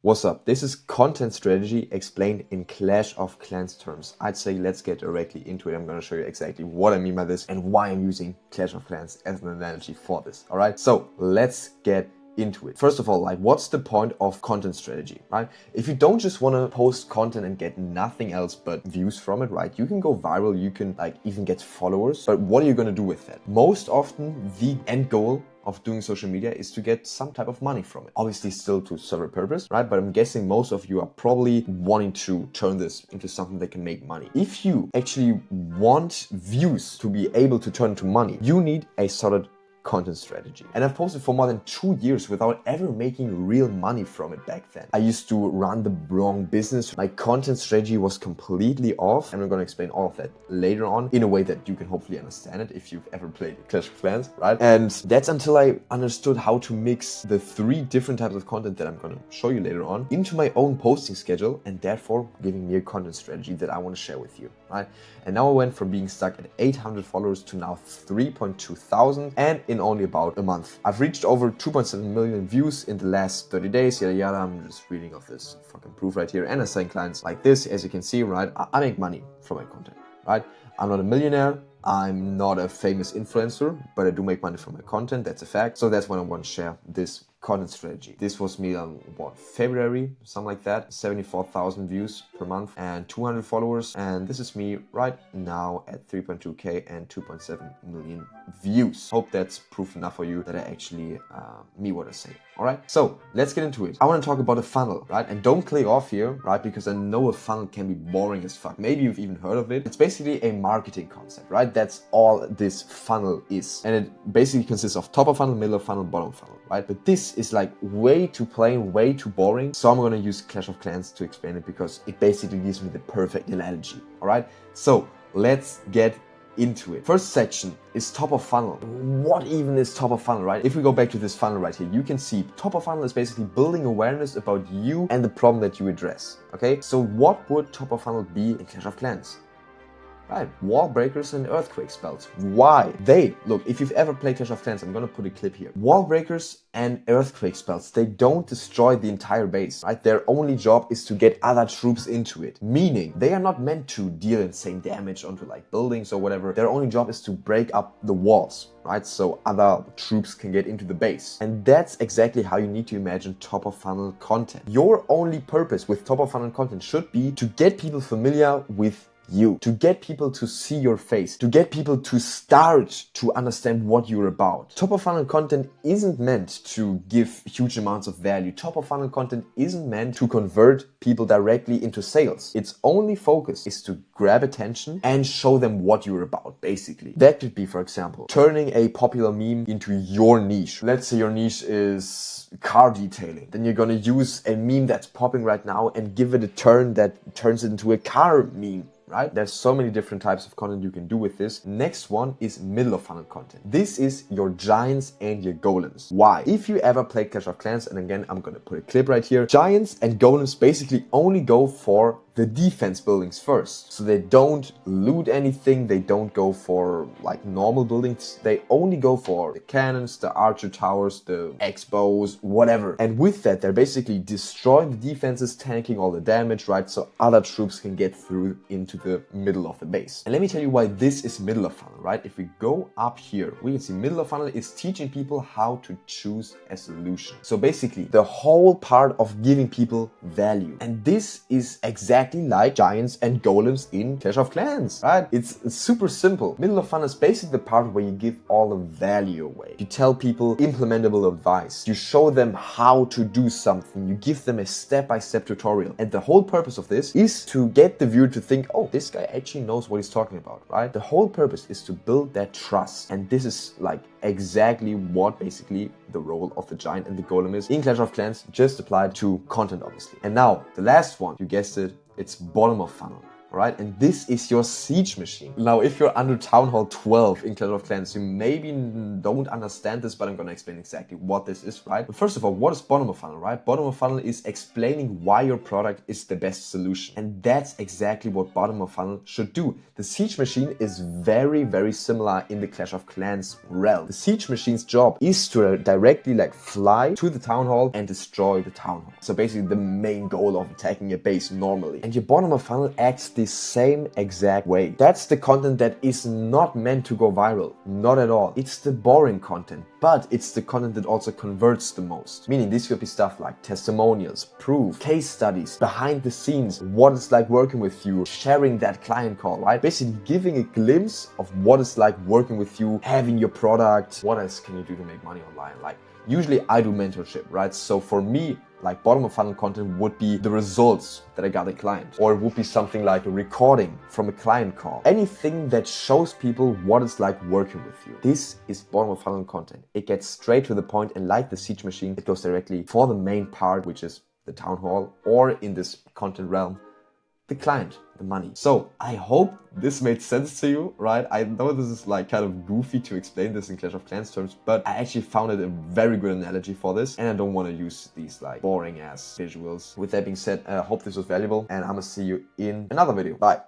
What's up? This is content strategy explained in Clash of Clans terms. I'd say let's get directly into it. I'm going to show you exactly what I mean by this and why I'm using Clash of Clans as an analogy for this. All right, so let's get into it. First of all, what's the point of content strategy, right? If you don't just want to post content and get nothing else but views from it, right? You can go viral, you can even get followers, but what are you going to do with that? Most often the end goal of doing social media is to get some type of money from it. Obviously still to serve a purpose, right? But I'm guessing most of you are probably wanting to turn this into something that can make money. If you actually want views to be able to turn into money, you need a solid content strategy. And I've posted for more than 2 years without ever making real money from it back then. I used to run the wrong business. My content strategy was completely off, and we're going to explain all of that later on in a way that you can hopefully understand it if you've ever played Clash of Clans, right? And that's until I understood how to mix the 3 different types of content that I'm going to show you later on into my own posting schedule, and therefore giving me a content strategy that I want to share with you, right? And now I went from being stuck at 800 followers to now 3.2 thousand, and in only about a month. I've reached over 2.7 million views in the last 30 days, yada yada. I'm just reading off this fucking proof right here, and assigning clients like this. As you can see, right, I make money from my content, right? I'm not a millionaire, I'm not a famous influencer, but I do make money from my content, that's a fact. So that's when I want to share this content strategy. This was me on February, something like that, 74,000 views per month and 200 followers. And this is me right now at 3.2k and 2.7 million views. Hope that's proof enough for you that I actually mean what I say. All right, so let's get into it. I want to talk about a funnel, right? And don't click off here, right? Because I know a funnel can be boring as fuck. Maybe you've even heard of it. It's basically a marketing concept, right? That's all this funnel is. And it basically consists of top of funnel, middle of funnel, bottom funnel, right? But this is way too plain, way too boring. So I'm going to use Clash of Clans to explain it because it basically gives me the perfect analogy, all right? So let's get into it. First section is top of funnel. What even is top of funnel, right? If we go back to this funnel right here, you can see top of funnel is basically building awareness about you and the problem that you address, okay? So what would top of funnel be in Clash of Clans? Right, wall breakers and earthquake spells. Why? Look, if you've ever played Clash of Clans, I'm gonna put a clip here. Wall breakers and earthquake spells, they don't destroy the entire base, right? Their only job is to get other troops into it. Meaning, they are not meant to deal insane damage onto buildings or whatever. Their only job is to break up the walls, right? So other troops can get into the base. And that's exactly how you need to imagine top of funnel content. Your only purpose with top of funnel content should be to get people familiar with you, to get people to see your face, to get people to start to understand what you're about. Top of funnel content isn't meant to give huge amounts of value. Top of funnel content isn't meant to convert people directly into sales. Its only focus is to grab attention and show them what you're about, basically. That could be, for example, turning a popular meme into your niche. Let's say your niche is car detailing. Then you're gonna use a meme that's popping right now and give it a turn that turns it into a car meme, right? There's so many different types of content you can do with this. Next one is middle of funnel content. This is your giants and your golems. Why? If you ever played Clash of Clans, and again, I'm gonna put a clip right here, giants and golems basically only go for the defense buildings first. So they don't loot anything, they don't go for normal buildings, they only go for the cannons, the archer towers, the X-bows, whatever. And with that, they're basically destroying the defenses, tanking all the damage, right? So other troops can get through into the middle of the base. And let me tell you why this is middle of funnel, right? If we go up here, we can see middle of funnel is teaching people how to choose a solution. So basically, the whole part of giving people value. And this is exactly like giants and golems in Clash of Clans, right? It's super simple. Middle of funnel is basically the part where you give all the value away. You tell people implementable advice. You show them how to do something. You give them a step-by-step tutorial. And the whole purpose of this is to get the viewer to think, oh, this guy actually knows what he's talking about, right? The whole purpose is to build that trust. And this is exactly what basically the role of the giant and the golem is in Clash of Clans, just applied to content, obviously. And now, the last one, you guessed it, it's bottom of funnel. right? And this is your siege machine. Now, if you're under Town Hall 12 in Clash of Clans, you maybe don't understand this, but I'm gonna explain exactly what this is, right? But first of all, what is bottom of funnel, right? Bottom of funnel is explaining why your product is the best solution. And that's exactly what bottom of funnel should do. The siege machine is very, very similar in the Clash of Clans realm. The siege machine's job is to directly like fly to the town hall and destroy the town hall. So basically the main goal of attacking a base normally. And your bottom of funnel acts the same exact way. That's the content that is not meant to go viral. Not at all. It's the boring content, but it's the content that also converts the most. Meaning this could be stuff like testimonials, proof, case studies, behind the scenes, what it's like working with you, sharing that client call, right? Basically giving a glimpse of what it's like working with you, having your product. What else can you do to make money online? Like usually I do mentorship, right? So for me, like bottom of funnel content would be the results that I got a client, or it would be something like a recording from a client call. Anything that shows people what it's like working with you. This is bottom of funnel content. It gets straight to the point, and like the siege machine, it goes directly for the main part, which is the town hall, or in this content realm, the client, the money. So I hope this made sense to you, right? I know this is like kind of goofy to explain this in Clash of Clans terms, but I actually found it a very good analogy for this, and I don't want to use these like boring ass visuals. With that being said, I hope this was valuable, and I'm gonna see you in another video. Bye.